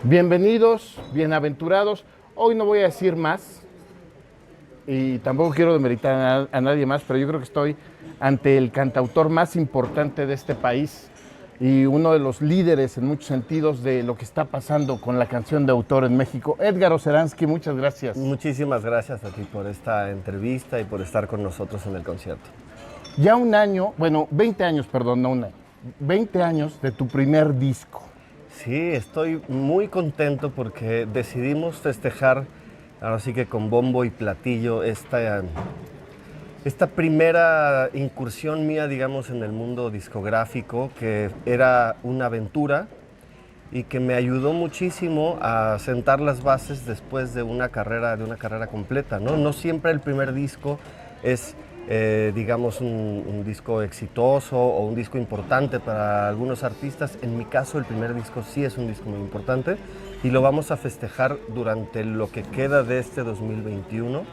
Bienvenidos, bienaventurados. Hoy no voy a decir más y tampoco quiero demeritar a nadie más, pero yo creo que estoy ante el cantautor más importante de este país y uno de los líderes en muchos sentidos de lo que está pasando con la canción de autor en México. Edgar Oceransky, muchas gracias. Muchísimas gracias a ti por esta entrevista y por estar con nosotros en el concierto. Ya un año, bueno, 20 años, perdón, no un año, 20 años de tu primer disco. Sí, estoy muy contento porque decidimos festejar, ahora sí que con bombo y platillo, esta primera incursión mía, digamos, en el mundo discográfico, que era una aventura y que me ayudó muchísimo a sentar las bases después de una carrera completa, ¿no? No siempre el primer disco es, digamos, un disco exitoso o un disco importante para algunos artistas. En mi caso, el primer disco sí es un disco muy importante y lo vamos a festejar durante lo que queda de este 2021.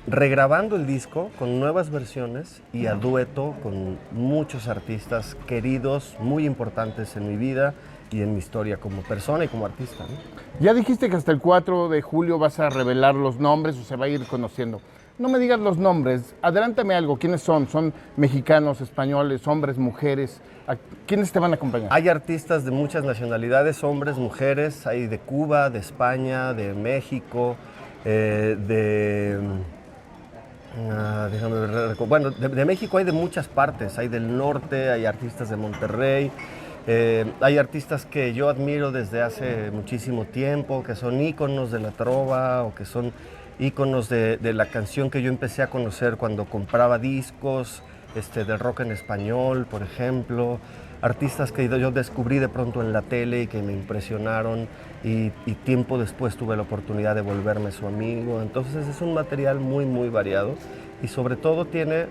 Regrabando el disco con nuevas versiones y a dueto con muchos artistas queridos, muy importantes en mi vida y en mi historia como persona y como artista, ¿no? Ya dijiste que hasta el 4 de julio vas a revelar los nombres o se va a ir conociendo. No me digas los nombres, adelántame algo. ¿Quiénes son? ¿Son mexicanos, españoles, hombres, mujeres? ¿Quiénes te van a acompañar? Hay artistas de muchas nacionalidades, hombres, mujeres, hay de Cuba, de España, de México, de México hay de muchas partes, hay del norte, hay artistas de Monterrey, hay artistas que yo admiro desde hace muchísimo tiempo, que son íconos de la trova o que son íconos de la canción que yo empecé a conocer cuando compraba discos, de rock en español, por ejemplo. Artistas que yo descubrí de pronto en la tele y que me impresionaron y tiempo después tuve la oportunidad de volverme su amigo. Entonces es un material muy, muy variado y sobre todo tiene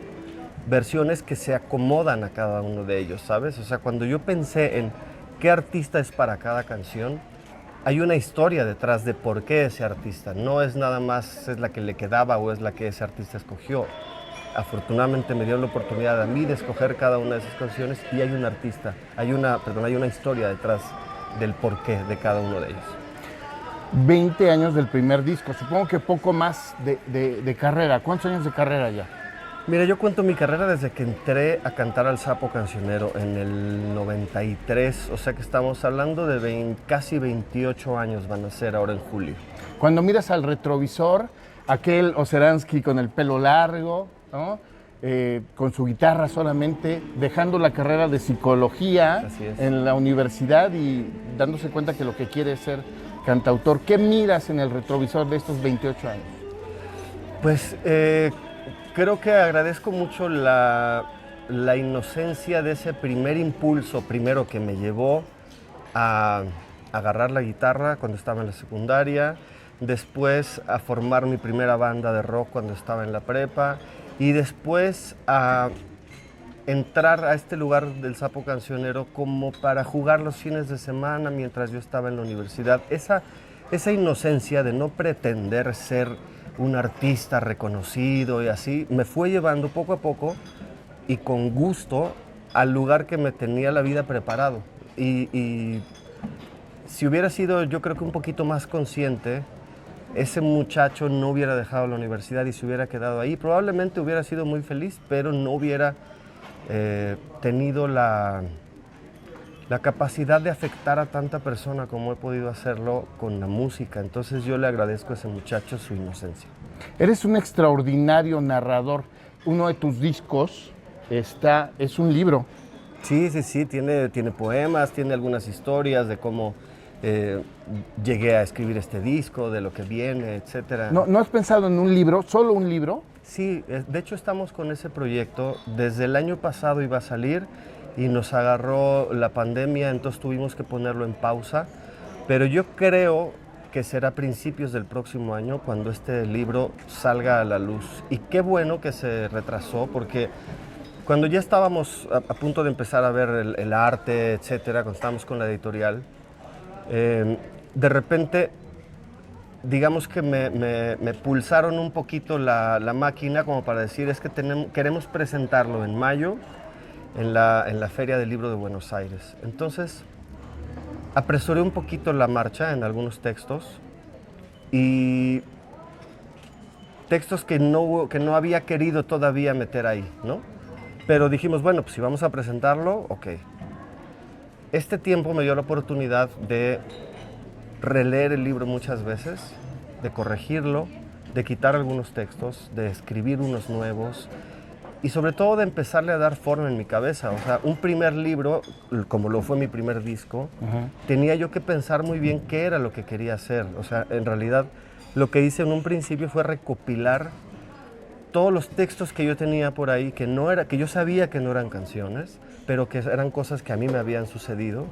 versiones que se acomodan a cada uno de ellos, ¿sabes? O sea, cuando yo pensé en qué artista es para cada canción, hay una historia detrás de por qué ese artista. No es nada más es la que le quedaba o es la que ese artista escogió. Afortunadamente me dio la oportunidad a mí de escoger cada una de esas canciones y hay hay una historia detrás del porqué de cada uno de ellos. 20 años del primer disco, supongo que poco más de carrera. ¿Cuántos años de carrera ya? Mira, yo cuento mi carrera desde que entré a cantar al Sapo Cancionero en el 93, o sea que estamos hablando de casi 28 años van a ser ahora en julio. Cuando miras al retrovisor, aquel Oceransky con el pelo largo, ¿no? Con su guitarra solamente, dejando la carrera de psicología en la universidad y dándose cuenta que lo que quiere es ser cantautor. ¿Qué miras en el retrovisor de estos 28 años? Pues creo que agradezco mucho la inocencia de ese primer impulso, primero que me llevó a agarrar la guitarra cuando estaba en la secundaria, después a formar mi primera banda de rock cuando estaba en la prepa y después a entrar a este lugar del Sapo Cancionero como para jugar los fines de semana mientras yo estaba en la universidad. Esa inocencia de no pretender ser un artista reconocido y así, me fue llevando poco a poco y con gusto al lugar que me tenía la vida preparado. Y si hubiera sido, yo creo que un poquito más consciente, ese muchacho no hubiera dejado la universidad y se hubiera quedado ahí. Probablemente hubiera sido muy feliz, pero no hubiera tenido la capacidad de afectar a tanta persona como he podido hacerlo con la música. Entonces yo le agradezco a ese muchacho su inocencia. Eres un extraordinario narrador. Uno de tus discos es un libro. Sí, tiene poemas, tiene algunas historias de cómo llegué a escribir este disco, de lo que viene, etc. ¿No has pensado en un libro, solo un libro? Sí, de hecho estamos con ese proyecto. Desde el año pasado iba a salir y nos agarró la pandemia, entonces tuvimos que ponerlo en pausa. Pero yo creo que será a principios del próximo año cuando este libro salga a la luz. Y qué bueno que se retrasó, porque cuando ya estábamos a punto de empezar a ver el arte, etcétera, cuando estábamos con la editorial, de repente, digamos que me pulsaron un poquito la máquina como para decir, es que queremos presentarlo en mayo en la Feria del Libro de Buenos Aires. Entonces, apresuré un poquito la marcha en algunos textos y textos que no había querido todavía meter ahí, ¿no? Pero dijimos, bueno, pues si vamos a presentarlo, ok. Este tiempo me dio la oportunidad de releer el libro muchas veces, de corregirlo, de quitar algunos textos, de escribir unos nuevos y sobre todo de empezarle a dar forma en mi cabeza. O sea, un primer libro, como lo fue mi primer disco, tenía yo que pensar muy bien qué era lo que quería hacer. O sea, en realidad lo que hice en un principio fue recopilar todos los textos que yo tenía por ahí, que yo sabía que no eran canciones, pero que eran cosas que a mí me habían sucedido.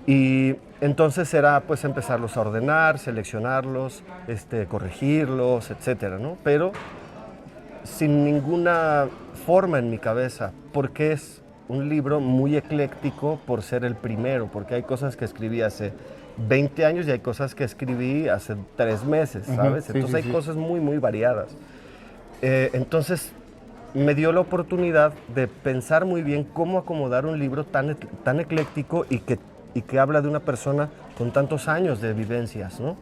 Y entonces era pues empezarlos a ordenar, seleccionarlos, corregirlos, etcétera, ¿no? Pero sin ninguna forma en mi cabeza, porque es un libro muy ecléctico por ser el primero, porque hay cosas que escribí hace 20 años y hay cosas que escribí hace 3 meses, ¿sabes? Sí, Entonces sí, hay sí. cosas muy, muy variadas. Entonces me dio la oportunidad de pensar muy bien cómo acomodar un libro tan ecléctico y que habla de una persona con tantos años de vivencias, ¿no?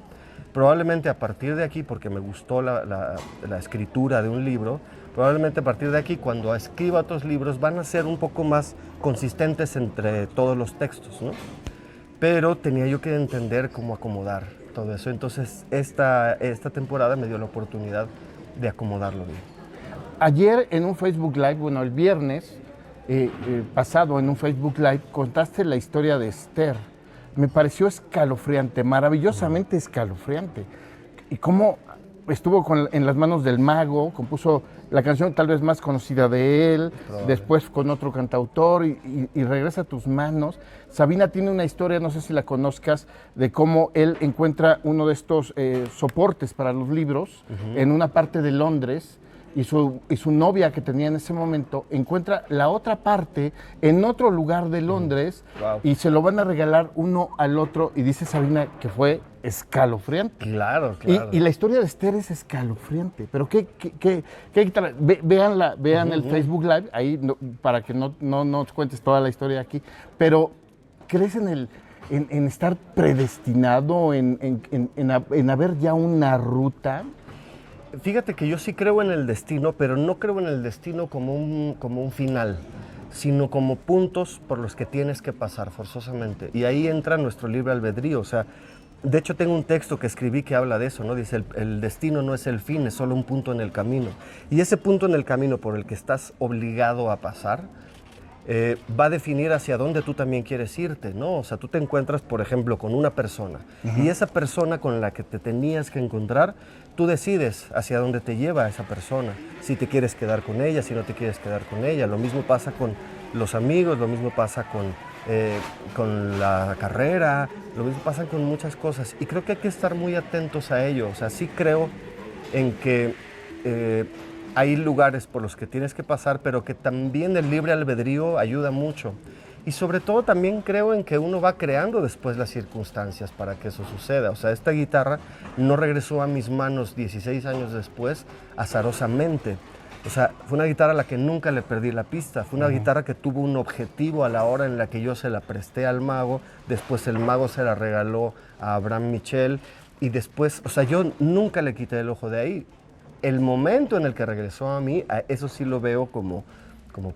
Probablemente a partir de aquí, porque me gustó la escritura de un libro, probablemente a partir de aquí, cuando escriba otros libros, van a ser un poco más consistentes entre todos los textos, ¿no? Pero tenía yo que entender cómo acomodar todo eso. Entonces, esta temporada me dio la oportunidad de acomodarlo bien. Ayer en un Facebook Live, bueno, el viernes pasado en un Facebook Live, contaste la historia de Esther. Me pareció escalofriante, maravillosamente escalofriante. Y cómo estuvo en las manos del mago, compuso la canción tal vez más conocida de él, después con otro cantautor y regresa a tus manos. Sabina tiene una historia, no sé si la conozcas, de cómo él encuentra uno de estos soportes para los libros en una parte de Londres. Y su novia que tenía en ese momento encuentra la otra parte en otro lugar de Londres. Wow. Y se lo van a regalar uno al otro y dice Sabina que fue escalofriante. Claro, claro. Y la historia de Esther es escalofriante, pero vean el Facebook Live, ahí para que no nos cuentes toda la historia aquí, pero ¿crees en estar predestinado, en haber ya una ruta? Fíjate que yo sí creo en el destino, pero no creo en el destino como un final, sino como puntos por los que tienes que pasar forzosamente. Y ahí entra nuestro libre albedrío. O sea, de hecho tengo un texto que escribí que habla de eso, ¿no? Dice, el destino no es el fin, es solo un punto en el camino. Y ese punto en el camino por el que estás obligado a pasar, va a definir hacia dónde tú también quieres irte, ¿no? O sea, tú te encuentras, por ejemplo, con una persona y esa persona con la que te tenías que encontrar, tú decides hacia dónde te lleva esa persona, si te quieres quedar con ella, si no te quieres quedar con ella. Lo mismo pasa con los amigos, lo mismo pasa con la carrera, lo mismo pasa con muchas cosas. Y creo que hay que estar muy atentos a ello. O sea, sí creo en que hay lugares por los que tienes que pasar, pero que también el libre albedrío ayuda mucho. Y sobre todo también creo en que uno va creando después las circunstancias para que eso suceda. O sea, esta guitarra no regresó a mis manos 16 años después azarosamente. O sea, fue una guitarra a la que nunca le perdí la pista. Fue una guitarra que tuvo un objetivo a la hora en la que yo se la presté al mago. Después el mago se la regaló a Abraham Michel. Y después, o sea, yo nunca le quité el ojo de ahí. El momento en el que regresó a mí, eso sí lo veo como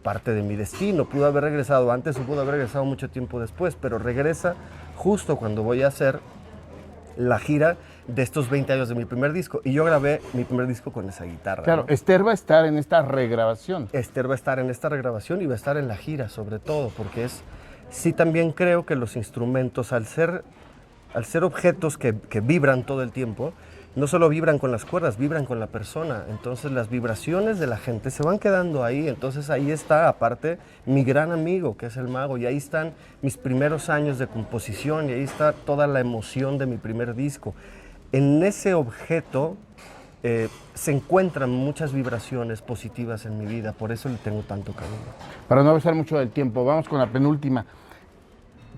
parte de mi destino. Pudo haber regresado antes o pudo haber regresado mucho tiempo después, pero regresa justo cuando voy a hacer la gira de estos 20 años de mi primer disco. Y yo grabé mi primer disco con esa guitarra. Claro, ¿no? Esther va a estar en esta regrabación. Esther va a estar en esta regrabación y va a estar en la gira, sobre todo, porque sí también creo que los instrumentos, al ser objetos que vibran todo el tiempo, no solo vibran con las cuerdas, vibran con la persona. Entonces las vibraciones de la gente se van quedando ahí. Entonces ahí está, aparte, mi gran amigo, que es el mago. Y ahí están mis primeros años de composición. Y ahí está toda la emoción de mi primer disco. En ese objeto se encuentran muchas vibraciones positivas en mi vida. Por eso le tengo tanto cariño. Para no abusar mucho del tiempo, vamos con la penúltima.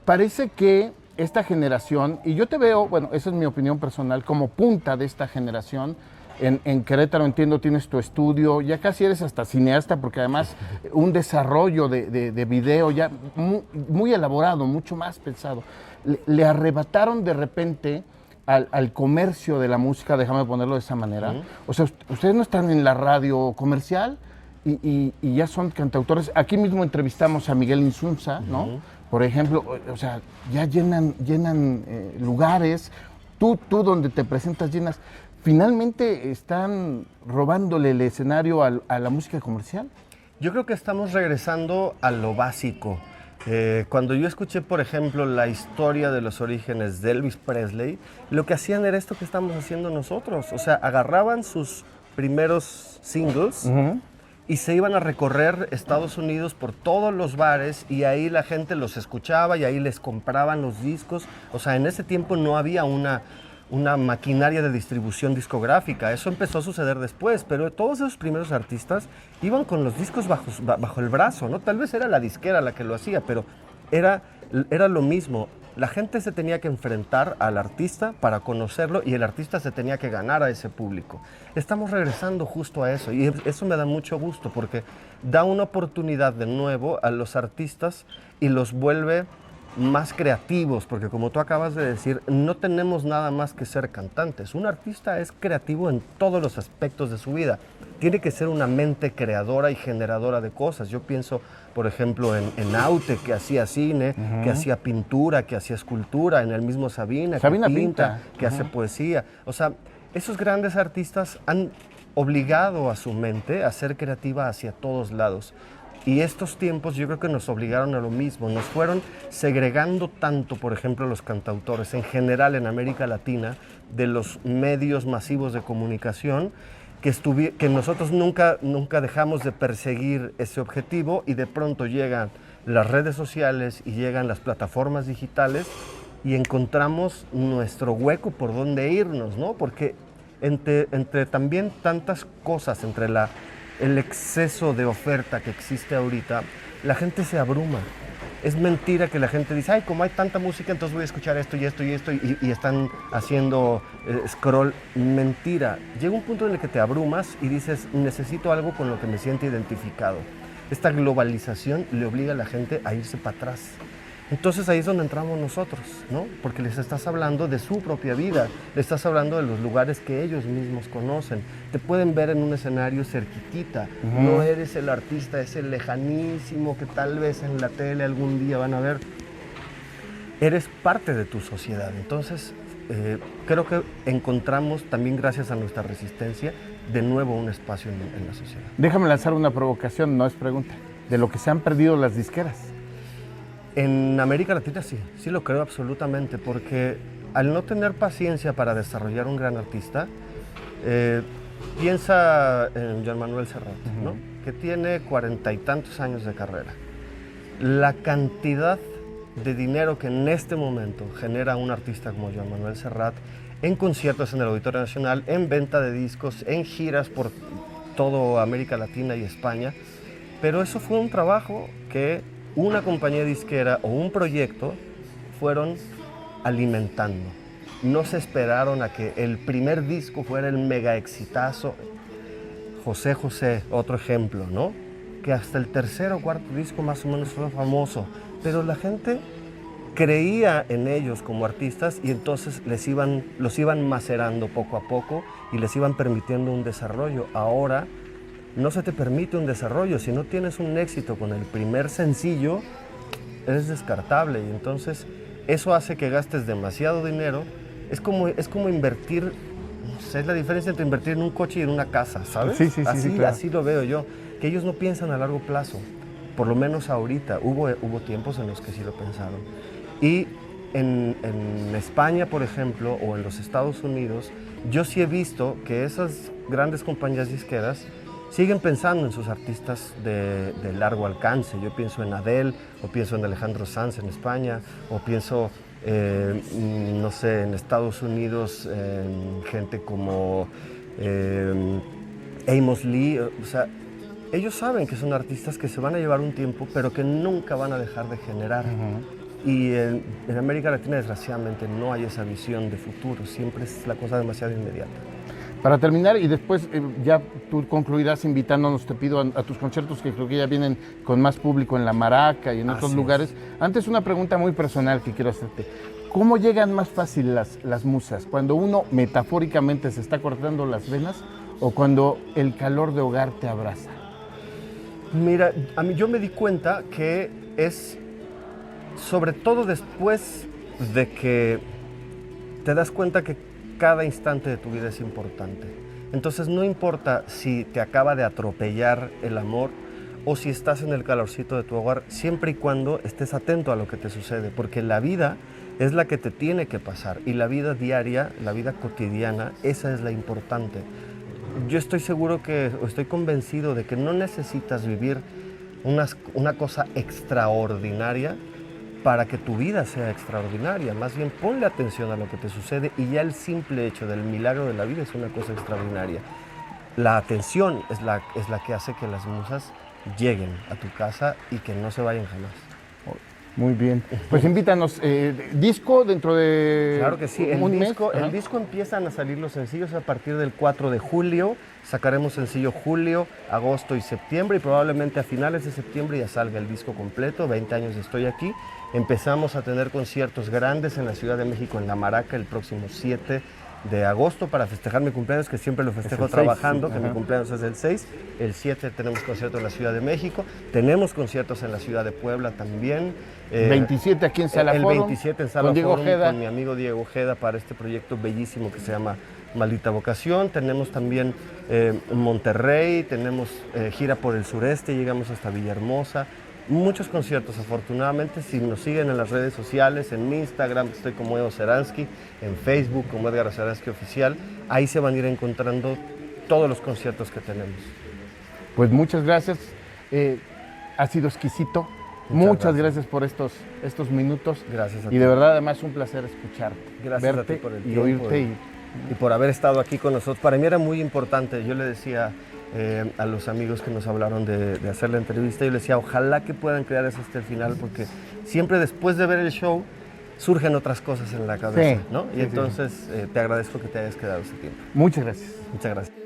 Parece que esta generación, y yo te veo, bueno, esa es mi opinión personal, como punta de esta generación, En Querétaro, entiendo, tienes tu estudio, ya casi eres hasta cineasta, porque además un desarrollo de video ya muy elaborado, mucho más pensado. Le arrebataron de repente al comercio de la música, déjame ponerlo de esa manera. O sea, ustedes no están en la radio comercial y ya son cantautores. Aquí mismo entrevistamos a Miguel Insunza, ¿no? Por ejemplo, o sea, ya llenan lugares, tú donde te presentas llenas. ¿Finalmente están robándole el escenario a la música comercial? Yo creo que estamos regresando a lo básico. Cuando yo escuché, por ejemplo, la historia de los orígenes de Elvis Presley, lo que hacían era esto que estamos haciendo nosotros. O sea, agarraban sus primeros singles y se iban a recorrer Estados Unidos por todos los bares y ahí la gente los escuchaba y ahí les compraban los discos. O sea, en ese tiempo no había una maquinaria de distribución discográfica. Eso empezó a suceder después, pero todos esos primeros artistas iban con los discos bajo el brazo, ¿no? Tal vez era la disquera la que lo hacía, pero era lo mismo. La gente se tenía que enfrentar al artista para conocerlo y el artista se tenía que ganar a ese público. Estamos regresando justo a eso y eso me da mucho gusto porque da una oportunidad de nuevo a los artistas y los vuelve más creativos, porque como tú acabas de decir, no tenemos nada más que ser cantantes. Un artista es creativo en todos los aspectos de su vida. Tiene que ser una mente creadora y generadora de cosas. Yo pienso, por ejemplo, en Aute, que hacía cine, que hacía pintura, que hacía escultura, en el mismo Sabina que pinta, que hace poesía. O sea, esos grandes artistas han obligado a su mente a ser creativa hacia todos lados. Y estos tiempos yo creo que nos obligaron a lo mismo, nos fueron segregando tanto, por ejemplo, los cantautores en general en América Latina, de los medios masivos de comunicación, que nosotros nunca dejamos de perseguir ese objetivo y de pronto llegan las redes sociales y llegan las plataformas digitales y encontramos nuestro hueco por donde irnos, ¿no? Porque entre también tantas cosas, entre el exceso de oferta que existe ahorita, la gente se abruma. Es mentira que la gente dice, ay, como hay tanta música, entonces voy a escuchar esto y esto y esto, y están haciendo scroll. Mentira. Llega un punto en el que te abrumas y dices, necesito algo con lo que me siente identificado. Esta globalización le obliga a la gente a irse para atrás. Entonces ahí es donde entramos nosotros, ¿no? Porque les estás hablando de su propia vida, les estás hablando de los lugares que ellos mismos conocen. Te pueden ver en un escenario cerquitita, no eres el artista ese lejanísimo que tal vez en la tele algún día van a ver. Eres parte de tu sociedad. Entonces creo que encontramos también gracias a nuestra resistencia de nuevo un espacio en la sociedad. Déjame lanzar una provocación, no es pregunta, de lo que se han perdido las disqueras. En América Latina sí lo creo absolutamente, porque al no tener paciencia para desarrollar un gran artista, piensa en Joan Manuel Serrat, ¿no? Que tiene 40 y tantos años de carrera. La cantidad de dinero que en este momento genera un artista como Joan Manuel Serrat en conciertos en el Auditorio Nacional, en venta de discos, en giras por toda América Latina y España, pero eso fue un trabajo que una compañía disquera o un proyecto fueron alimentando. No se esperaron a que el primer disco fuera el mega exitazo. José José, otro ejemplo, ¿no? Que hasta el tercer o cuarto disco más o menos fue famoso, pero la gente creía en ellos como artistas y entonces los iban macerando poco a poco y les iban permitiendo un desarrollo. Ahora no se te permite un desarrollo. Si no tienes un éxito con el primer sencillo, eres descartable y entonces eso hace que gastes demasiado dinero. Es como invertir, no sé, es la diferencia entre invertir en un coche y en una casa, ¿sabes? Sí, claro. Así lo veo yo, que ellos no piensan a largo plazo, por lo menos ahorita. Hubo tiempos en los que sí lo pensaron. Y en España, por ejemplo, o en los Estados Unidos, yo sí he visto que esas grandes compañías disqueras siguen pensando en sus artistas de largo alcance. Yo pienso en Adele, o pienso en Alejandro Sanz en España, o pienso, no sé, en Estados Unidos, en gente como Amos Lee. O sea, ellos saben que son artistas que se van a llevar un tiempo, pero que nunca van a dejar de generar. Y en América Latina, desgraciadamente, no hay esa visión de futuro. Siempre es la cosa demasiado inmediata. Para terminar, y después ya tú concluirás invitándonos, te pido, a tus conciertos, que creo que ya vienen con más público en La Maraca y en otros lugares. Antes, una pregunta muy personal que quiero hacerte. ¿Cómo llegan más fácil las musas? ¿Cuando uno metafóricamente se está cortando las venas o cuando el calor de hogar te abraza? Mira, yo me di cuenta que es sobre todo después de que te das cuenta que cada instante de tu vida es importante. Entonces no importa si te acaba de atropellar el amor o si estás en el calorcito de tu hogar, siempre y cuando estés atento a lo que te sucede, porque la vida es la que te tiene que pasar y la vida diaria, la vida cotidiana, esa es la importante. Yo estoy seguro o estoy convencido de que no necesitas vivir una cosa extraordinaria para que tu vida sea extraordinaria. Más bien ponle atención a lo que te sucede y ya el simple hecho del milagro de la vida es una cosa extraordinaria. La atención es la que hace que las musas lleguen a tu casa y que no se vayan jamás. Muy bien. Pues invítanos, disco dentro de claro que sí, un mes. El disco empiezan a salir los sencillos a partir del 4 de julio. Sacaremos sencillo julio, agosto y septiembre y probablemente a finales de septiembre ya salga el disco completo. 20 años estoy aquí. Empezamos a tener conciertos grandes en la Ciudad de México, en La Maraca, el próximo 7 de agosto para festejar mi cumpleaños, que siempre lo festejo trabajando, 6, sí, que mi cumpleaños es el 6. El 7 tenemos conciertos en la Ciudad de México, tenemos conciertos en la Ciudad de Puebla también. 27 aquí en Sala El Forum, 27 en Sala con Diego Forum, Ojeda. con mi amigo Diego Ojeda para este proyecto bellísimo que se llama Maldita Vocación. Tenemos también Monterrey, tenemos gira por el sureste, llegamos hasta Villahermosa. Muchos conciertos, afortunadamente. Si nos siguen en las redes sociales, en mi Instagram estoy como Edo Seransky, en Facebook como Edgar Seransky Oficial, ahí se van a ir encontrando todos los conciertos que tenemos. Pues muchas gracias, ha sido exquisito. Muchas gracias por estos minutos. Gracias a ti. Y de verdad, además, un placer escucharte, gracias verte a ti por el y tiempo, oírte. Y por haber estado aquí con nosotros. Para mí era muy importante. Yo le decía a los amigos que nos hablaron de hacer la entrevista, yo les decía, ojalá que puedan crear eso hasta el final, porque siempre después de ver el show surgen otras cosas en la cabeza, sí, ¿no? Y sí, entonces te agradezco que te hayas quedado ese tiempo. Muchas gracias. Muchas gracias.